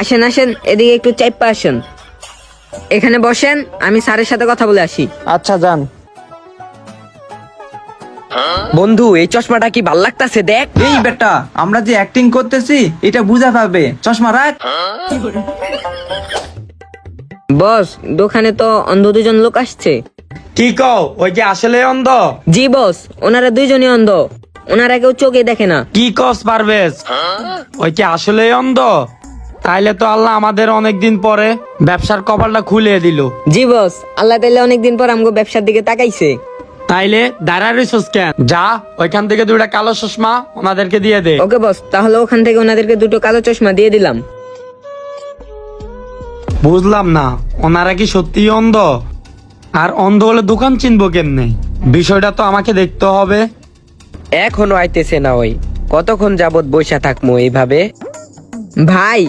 আসেন আসেন, এদিকে একটু চাইপা আসেন। এখানে বসেন, আমি স্যারের সাথে কথা বলে আসি। আচ্ছা যান। বন্ধু, এই চশমাটা কি ভাল লাগতাছে দেখ। এই বেটা, আমরা যে অ্যাক্টিং করতেছি এটা বুঝা পাবে, চশমা রাখ। বস, দোকানে তো অন্ধ দুজন লোক আসছে। কি কও, ওই কি আসলে অন্ধ? জি বস, ওনারা দুইজনই অন্ধ, ওনারা কেউ চোখে দেখে না। কি কস পারভেজ, ওই কি আসলে অন্ধ? তাইলে তো আল্লাহ আমাদের অনেকদিন পরে ব্যবসার কপালটা খুলে দিল। জি বস, আল্লাহ তাইলে অনেকদিন পর আমগো ব্যবসার দিকে তাকাইছে। তাইলে দাঁড়া রইছস কেন? যা, ওইখান থেকে দুইটা কালো চশমা ওনাদেরকে দিয়ে দে। ওকে বস, তাহলে ওখান থেকে ওনাদেরকে দুটো কালো চশমা দিয়ে দিলাম। বুঝলাম না, ওনারা কি সত্যি অন্ধ? আর অন্ধ হলে দোকান চিনবো কেমনে? বিষয়টা তো আমাকে দেখতে হবে। এখনো আইতেছে না ওই, কতক্ষণ যাবত বইসা থাকবো এইভাবে? ভাই,